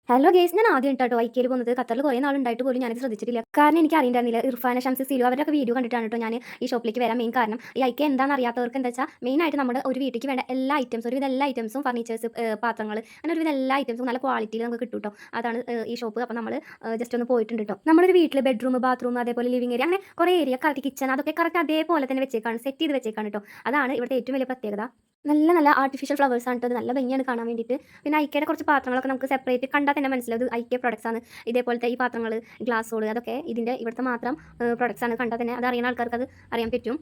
Hello guys, ഞാൻ ആദ്യം കേട്ടോ ഐക്യയിൽ പോകുന്നത്. ഖത്തറിൽ കുറേ നാളുണ്ടായിട്ട് പോലും ഞാനത് ശ്രദ്ധിച്ചിട്ടില്ല. കാരണം എനിക്ക് അറിയണ്ടായിരുന്നില്ല. ഇർഫാന, ഷംസ്, സിലു അവരൊക്കെ വീഡിയോ കണ്ടിട്ടാണ് കേട്ടോ ഞാൻ ഈ ഷോപ്പിലേക്ക് വരാൻ മെയിൻ കാരണം. ഈ ഐക്യ എന്താണെന്ന് അറിയാത്തവർക്ക് എന്താ വെച്ചാൽ മെയിനായിട്ട് നമ്മുടെ ഒരു വീട്ടിലേക്ക് വേണ്ട എല്ലാ ഐറ്റംസും, ഒരുവിധ എല്ലാ ഐറ്റംസും, ഫർണിച്ചേഴ്സ്, പാത്രങ്ങൾ, അങ്ങനെ ഒരുവിധ എല്ലാ ഐറ്റംസും നല്ല ക്വാളിറ്റിയിൽ നമുക്ക് കിട്ടും കേട്ടോ. അതാണ് ഈ ഷോപ്പ്. അപ്പോൾ നമ്മൾ ജസ്റ്റ് ഒന്ന് പോയിട്ടുണ്ട് കേട്ടോ. നമ്മളൊരു വീട്ടിൽ ബെഡ്റൂം, ബാത്റൂം, അതേപോലെ ലിവിംഗ് ഏരിയ, അങ്ങനെ കുറേ ഏരിയ, കറക്റ്റ് കിച്ചൺ, അതൊക്കെ കറക്റ്റ് അതേപോലെ തന്നെ വെച്ചേക്കാണ്, സെറ്റ് ചെയ്ത് വെച്ചേക്കാണ് കേട്ടോ. അതാണ് ഇവിടുത്തെ ഏറ്റവും വലിയ പ്രത്യേകത. നല്ല നല്ല ആർട്ടിഫിഷ്യൽ ഫ്ലവേഴ്സ് ആണ് കേട്ടോ. നല്ല ഭംഗിയാണ് കാണാൻ വേണ്ടിയിട്ട്. പിന്നെ ഐക്കയുടെ കുറച്ച് പാത്രങ്ങളൊക്കെ നമുക്ക് സെപ്പറേറ്റ് കണ്ടാൽ തന്നെ മനസ്സിലാവും ഇത് ഐക്യ പ്രൊഡക്ട്സ് ആണ്. ഇതേപോലത്തെ ഈ പാത്രങ്ങൾ, ഗ്ലാസ്സുകൾ, അതൊക്കെ ഇവിടുത്തെ മാത്രം പ്രൊഡക്ട്സ് ആണ്. കണ്ടാൽ തന്നെ അത് അറിയുന്ന ആൾക്കാർക്ക് അത് അറിയാൻ പറ്റും.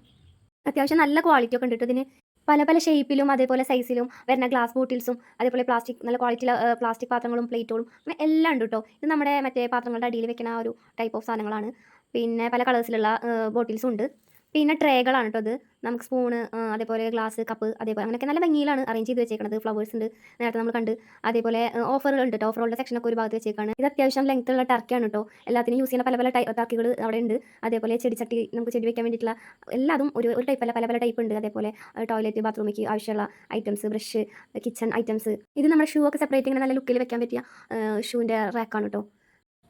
അത്യാവശ്യം നല്ല ക്വാളിറ്റി ഒക്കെ ഉണ്ട് കേട്ടോ ഇതിന്. പല പല ഷേപ്പിലും അതേപോലെ സൈസിലും വരുന്ന ഗ്ലാസ് ബോട്ടിൽസും, അതേപോലെ പ്ലാസ്റ്റിക്, നല്ല ക്വാളിറ്റിയിലെ പ്ലാസ്റ്റിക് പാത്രങ്ങളും പ്ലേറ്റുകളും അങ്ങനെ എല്ലാം ഉണ്ട് കേട്ടോ. ഇത് നമ്മുടെ മറ്റേ പാത്രങ്ങളുടെ അടിയിൽ വെക്കുന്ന ആ ഒരു ടൈപ്പ് ഓഫ് സാധനങ്ങളാണ്. പിന്നെ പല കളേഴ്സിലുള്ള ബോട്ടിൽസും ഉണ്ട്. പിന്നെ ട്രേകളാണ് കേട്ടോ ഇത്. നമുക്ക് സ്പൂണ്, അതേപോലെ ഗ്ലാസ്, കപ്പ്, അതേപോലെ അങ്ങനെയൊക്കെ നല്ല ഭംഗിയിലാണ് അറേഞ്ച് ചെയ്ത് വെച്ചേക്കുന്നത്. ഫ്ലവേഴ്സ് ഉണ്ട്, നേരത്തെ നമ്മൾ കണ്ട്. അതേപോലെ ഓഫറുകൾ ഉണ്ട് കേട്ടോ. ഓഫറുകളുടെ സെക്ഷനൊക്കെ ഒരു ഭാഗത്ത് വെച്ചേക്കാണ്. ഇത് അത്യാവശ്യം ലെങ്ത് ഉള്ള ടർക്കിയാണ് കേട്ടോ. എല്ലാത്തിനും യൂസ് ചെയ്യുന്ന പല പല ടർക്കികൾ അവിടെ ഉണ്ട്. അതേപോലെ ചെടിച്ചട്ടി, നമുക്ക് ചെടി വെക്കാൻ വേണ്ടിയിട്ടുള്ള എല്ലാതും ഒരു ടൈപ്പ് അല്ല, പല പല ടൈപ്പ് ഉണ്ട്. അതേപോലെ ടോയ്ലറ്റ്, ബാത്റൂമിലേക്ക് ആവശ്യമുള്ള ഐറ്റംസ്, ബ്രഷ്, കിച്ചൺ ഐറ്റംസ്. ഇത് നമ്മുടെ ഷൂ ഒക്കെ സെപ്പറേറ്റ് ഇങ്ങനെ നല്ല ലുക്കിൽ വെക്കാൻ പറ്റിയ ഷൂവിൻ്റെ റാക്കാണ് കേട്ടോ.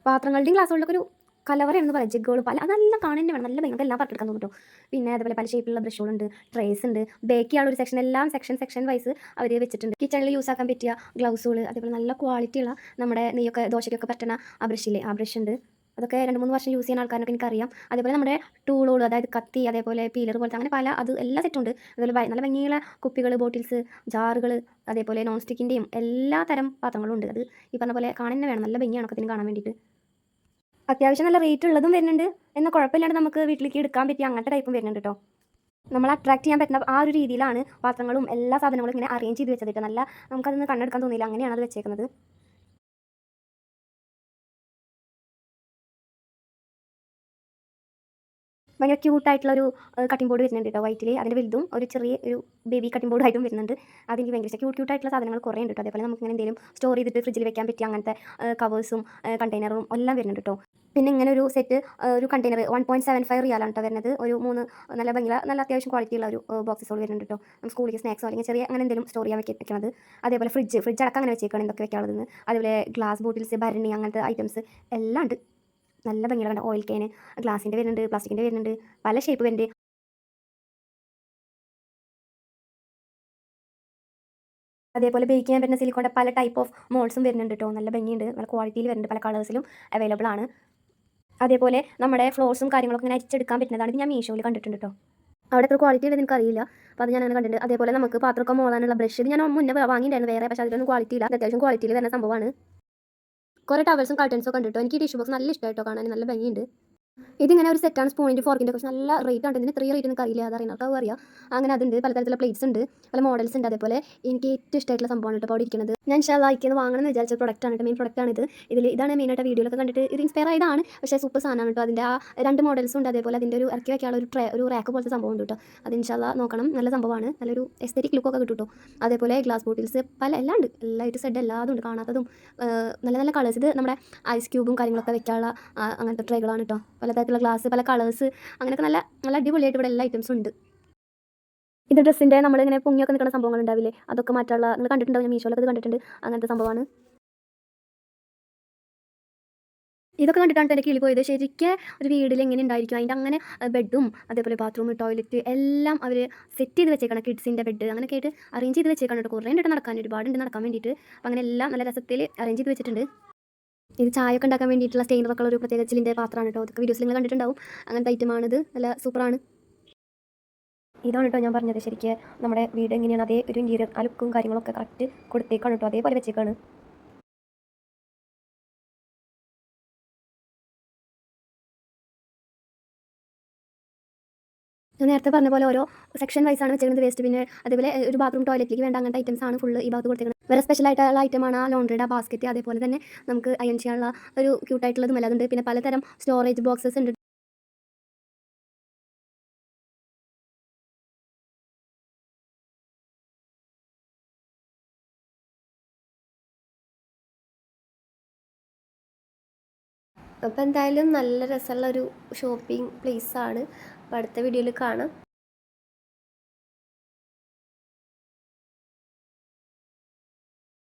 പാത്രങ്ങളുടെയും ഗ്ലാസ്സുകളുടെ ഒരു കലവറയെന്ന് പറയാം. ജഗ്ഗുകളും പല അതെല്ലാം കാണാൻ വേണം, നല്ല ഭംഗി, എല്ലാം പറിച്ചെടുക്കാൻ തോന്നും കേട്ടോ. പിന്നെ അതേപോലെ പല ഷേപ്പിലുള്ള ബ്രഷുകളുണ്ട്, ട്രേസ് ഉണ്ട്, ബേക്ക് ചെയ്യാനുള്ള ഒരു സെക്ഷൻ, എല്ലാം സെക്ഷൻ വൈസ് അവർ വെച്ചിട്ടുണ്ട്. കിച്ചണിൽ യൂസ് ആക്കാൻ പറ്റിയ ഗ്ലൗസുകൾ, അതേപോലെ നല്ല ക്വാളിറ്റിയുള്ള നമ്മുടെ നെയ്യൊക്കെ ദോശയ്ക്കൊക്കെ പറ്റുന്ന ആ ബ്രഷില്ലേ, ആ ബ്രഷ് ഉണ്ട്. അതൊക്കെ 2-3 വർഷം യൂസ് ചെയ്യുന്ന ആൾക്കാരൊക്കെ എനിക്കറിയാം. അതേപോലെ നമ്മുടെ ടൂളുകൾ, അതായത് കത്തി, അതേപോലെ പീലർ പോലത്തെ അങ്ങനെ പല അത് എല്ലാ സെറ്റുണ്ട്. അതുപോലെ നല്ല ഭംഗിയുള്ള കുപ്പികൾ, ബോട്ടിൽസ്, ജാറുകൾ, അതേപോലെ നോൺ സ്റ്റിക്കിൻ്റെയും എല്ലാ തരം പാത്രങ്ങളും ഉണ്ട്. അത് ഈ പറഞ്ഞ പോലെ കാണാൻ തന്നെ വേണം, നല്ല ഭംഗിയാണ് ഒക്കെ ഇതിന് കാണാൻ വേണ്ടിയിട്ട്. അത്യാവശ്യം നല്ല റേറ്റ് ഉള്ളതും വരുന്നുണ്ട്, എന്നാൽ കുഴപ്പമില്ലാണ്ട് നമുക്ക് വീട്ടിലേക്ക് എടുക്കാൻ പറ്റിയ അങ്ങനത്തെ ടൈപ്പും വരുന്നുണ്ട് കേട്ടോ. നമ്മൾ അട്രാക്ട് ചെയ്യാൻ പറ്റുന്ന ആ ഒരു രീതിയിലാണ് പാത്രങ്ങളും എല്ലാ സാധനങ്ങളും ഇങ്ങനെ അറേഞ്ച് ചെയ്ത് വെച്ചത് കേട്ടോ. നല്ല നമുക്കതൊന്ന് കണ്ണെടുക്കാൻ തോന്നിയില്ല, അങ്ങനെയാണ് അത് വെച്ചേക്കുന്നത്. ഭയങ്കര ക്യൂട്ടായിട്ടുള്ളൊരു കട്ടിംഗ് ബോർഡ് വരുന്നുണ്ട് കേട്ടോ, വൈറ്റിൽ. അതിൻ്റെ വലുതും ഒരു ചെറിയ ഒരു ബേബി കട്ടിംഗ് ബോർഡായിട്ടും വരുന്നുണ്ട്. അതെനിക്ക് ഭയങ്കര ഇഷ്ടം. ക്യൂട്ടായിട്ടുള്ള സാധനങ്ങൾ കുറേ ഉണ്ട് കേട്ടോ. അതേപോലെ നമുക്ക് ഇങ്ങനെ എന്തെങ്കിലും സ്റ്റോർ ചെയ്തിട്ട് ഫ്രിഡ്ജിൽ വെക്കാൻ പറ്റിയ അങ്ങനത്തെ കവേഴ്സും കണ്ടെയ്നറും എല്ലാം വരുന്നുണ്ട് കേട്ടോ. പിന്നെ ഇങ്ങനെ ഒരു സെറ്റ്, ഒരു കണ്ടെയ്നർ 1.75 റിയാലാണ് കേട്ടോ വരുന്നത്. ഒരു 3 നല്ല ഭംഗിയുള്ള, നല്ല അത്യാവശ്യം ക്വാളിറ്റിയുള്ള ഒരു ബോക്സസോട് വരുന്നുണ്ട് കേട്ടോ. നമുക്ക് സ്കൂളിലേക്ക് സ്നാക്സോ അല്ലെങ്കിൽ ചെറിയ അങ്ങനെ എന്തെങ്കിലും സ്റ്റോർ ചെയ്യാൻ വെക്കുന്നത്. അതേപോലെ ഫ്രിഡ്ജ് അടക്കം അങ്ങനെ വെച്ചേക്കാണ് എന്തൊക്കെ വെക്കാനുള്ളതെന്ന്. അതേപോലെ ഗ്ലാസ് ബോട്ടിൽസ്, ഭരണി, അങ്ങനത്തെ ഐറ്റംസ് എല്ലാം ഉണ്ട്. നല്ല ഭംഗിയുള്ള കണ്ട ഓയിൽ ക്യാന്, ഗ്ലാസിൻ്റെ വരുന്നുണ്ട്, പ്ലാസ്റ്റിക്കിൻ്റെ വരുന്നുണ്ട്, പല ഷേപ്പ് വരുന്നുണ്ട്. അതേപോലെ ബേക്ക് ചെയ്യാൻ പറ്റുന്ന സിലിക്കോണിൻ്റെ പല ടൈപ്പ് ഓഫ് മോൾഡ്സും വരുന്നുണ്ട് കേട്ടോ. നല്ല ഭംഗിയുണ്ട്, നല്ല ക്വാളിറ്റിയിൽ വരുന്നുണ്ട്, പല കളേഴ്സിലും അവൈലബിൾ ആണ്. അതേപോലെ നമ്മുടെ ഫ്ലോർസും കാര്യങ്ങളൊക്കെ ഇങ്ങനെ അരിച്ചെടുക്കാൻ പറ്റുന്നതാണ്. ഇത് ഞാൻ മീഷോയിൽ കണ്ടിട്ടുണ്ട് കേട്ടോ. അവിടെ എത്ര ക്വാളിറ്റി ഉണ്ടെന്ന് എനിക്കറിയില്ല, അപ്പോൾ അത് ഞാൻ അങ്ങനെ കണ്ടിട്ടുണ്ട്. അതേപോലെ നമുക്ക് പാത്രമൊക്കെ മോളാനുള്ള ബ്രഷ്, ഇത് ഞാൻ മുന്നേ വാങ്ങിയിട്ടുണ്ടായിരുന്നു വേറെ, പക്ഷേ അതിലൊന്നും ക്വാളിറ്റി ഇല്ല. അത്യാവശ്യം ക്വാളിറ്റിയിൽ വരുന്ന സംഭവമാണ്. കുറേ ടവൽസും കർട്ടൻസും ഒക്കെ ഉണ്ട് കേട്ടോ. എനിക്ക് ഈ ടിഷ്യൂ ബോക്സ് നല്ല ഇഷ്ടമായിട്ടോ, കാണാൻ നല്ല ഭംഗിയുണ്ട്. ഇതിങ്ങനെ ഒരു സെറ്റാണ്, സ്പൂണിൻ്റെ ഫോർക്കിൻ്റെ പക്ഷേ നല്ല റേറ്റ് ആണ്. ഇതിന് 3 റേറ്റ് എനിക്ക് അറിയില്ല, അതറിയുന്ന ആൾക്കാർ അറിയാം. അങ്ങനെ അതുണ്ട്, പലതരത്തിലുള്ള പ്ലേറ്റ്സ് ഉണ്ട്, പല മോഡൽസ് ഉണ്ട്. അതേപോലെ എനിക്ക് ഏറ്റവും ഇഷ്ടമായിട്ടുള്ള സംഭവമാണ് കേട്ടോ അവിടെ ഇരിക്കുന്നത്. ഞാൻ ഇൻഷാല്ലാ അയക്കുന്നത് വാങ്ങണം എന്ന് വിചാരിച്ച പ്രൊഡക്റ്റാണ് കേട്ടോ. മെയിൻ പ്രൊഡക്റ്റാണ് ഇത്. ഇതാണ് മെയിനായിട്ട് വീഡിയോയിലൊക്കെ കണ്ടിട്ട് ഇത് ഇൻസ്പയർ ആയതാണ്. പക്ഷേ സൂപ്പർ സാധനമാണ് കേട്ടോ. അതിൻ്റെ ആ 2 മോഡൽസും ഉണ്ട്. അതേപോലെ അതിൻ്റെ ഒരു ഇറക്കി വയ്ക്കാനുള്ള ഒരു റാക്ക് പോലത്തെ സംഭവം ഉണ്ട് കേട്ടോ. അത് ഇൻഷാല്ലാ നോക്കണം, നല്ല സംഭവമാണ്. നല്ലൊരു എസ്തെറ്റിക് ലുക്കൊക്കെ കിട്ടും കേട്ടോ. അതേപോലെ ഗ്ലാസ് ബോട്ടിൽസ് എല്ലാം ഉണ്ട്, എല്ലായിട്ട് സെഡ് എല്ലാതും ഉണ്ട്, കാണാത്തതും നല്ല നല്ല കളേഴ്സ്. ഇത് നമ്മുടെ ഐസ് ക്യൂബും കാര്യങ്ങളൊക്കെ വെക്കാനുള്ള അങ്ങനത്തെ ട്രേകളാണ് കേട്ടോ. പലതരത്തിലുള്ള ഗ്ലാസ്, പല കളേഴ്സ്, അങ്ങനെയൊക്കെ നല്ല നല്ല അടിപൊളിയായിട്ട് ഇവിടെ എല്ലാ ഐറ്റംസും ഉണ്ട്. ഇത് ഡ്രസ്സിൻ്റെ നമ്മളിങ്ങനെ പൊങ്ങിയൊക്കെ നിൽക്കുന്ന സംഭവങ്ങൾ ഉണ്ടാവില്ലേ, അതൊക്കെ മാറ്റാനുള്ള, നിങ്ങൾ കണ്ടിട്ടുണ്ടാവും, ഞാൻ മീഷോയിലൊക്കെ ഇത് കണ്ടിട്ടുണ്ട്, അങ്ങനത്തെ സംഭവമാണ്. ഇതൊക്കെ കണ്ടിട്ടാണ് എൻ്റെ കിളി പോയത്. ശരിക്കും ഒരു വീട്ടിൽ എങ്ങനെ ഉണ്ടായിരിക്കും അതിൻ്റെ അങ്ങനെ ബെഡും, അതേപോലെ ബാത്റൂം, ടോയ്ലറ്റ് എല്ലാം അവർ സെറ്റ് ചെയ്ത് വെച്ചേക്കണം. കിഡ്സിൻ്റെ ബെഡ് അങ്ങനെയൊക്കെ ആയിട്ട് അറേഞ്ച് ചെയ്ത് വെച്ചേക്കണം കേട്ടോ. കുറേ ഉണ്ട് നടക്കാൻ, ഒരുപാടുണ്ട് നടക്കാൻ വേണ്ടിയിട്ട്. അപ്പോൾ അങ്ങനെ എല്ലാം നല്ല രസത്തിൽ അറേഞ്ച് ചെയ്ത് വെച്ചിട്ടുണ്ട്. ഇത് ചായ ഒക്കെ ഉണ്ടാക്കാൻ വേണ്ടിയിട്ടുള്ള സ്റ്റെയിനറൊക്കെ ഒരു പ്രത്യേക ചില്ലിൻ്റെ പാത്രമാണ് കേട്ടോ. അതൊക്കെ വീഡിയോസിൽ നിങ്ങൾ കണ്ടിട്ടുണ്ടാവും. അങ്ങനത്തെ ഐറ്റമാണിത്, നല്ല സൂപ്പറാണ്. ഇതാണ് കേട്ടോ ഞാൻ പറഞ്ഞത്. ശരിക്കും നമ്മുടെ വീട് എങ്ങനെയാണ് അതേ ഒരു ഇൻറ്റീരിയർ ആ ലുക്കും കാര്യങ്ങളൊക്കെ കറക്റ്റ് കൊടുത്തേക്കാണ് കേട്ടോ, അതേപോലെ വെച്ചേക്കാണ്. ഞാൻ നേരത്തെ പറഞ്ഞ പോലെ ഓരോ സെക്ഷൻ വൈസാണ് വെച്ചേക്കുന്നത്. വേസ്റ്റ് പിന്നെ അതേപോലെ ഒരു ബാത്റൂം ടോയ്ലറ്റിലേക്ക് വേണ്ട അങ്ങനത്തെ ഐറ്റംസ് ആണ് ഫുള്ള് ഈ ഭാഗത്ത് കൊടുത്തേക്കുന്നത്. വേറെ സ്പെഷ്യൽ ആയിട്ടുള്ള ഐറ്റമാണ് ആ ലോണ്ട്രിയുടെ ബാസ്ക്കറ്റ്. അതേപോലെ തന്നെ നമുക്ക് അയൺ ചെയ്യാനുള്ള ഒരു ക്യൂട്ടായിട്ടുള്ളതും അതുണ്ട്. പിന്നെ പലതരം സ്റ്റോറേജ് ബോക്സസ് ഉണ്ട്. അപ്പോൾ എന്തായാലും നല്ല രസമുള്ളൊരു ഷോപ്പിംഗ് പ്ലേസാണ്. അപ്പോൾ അടുത്ത വീഡിയോയിൽ കാണാം.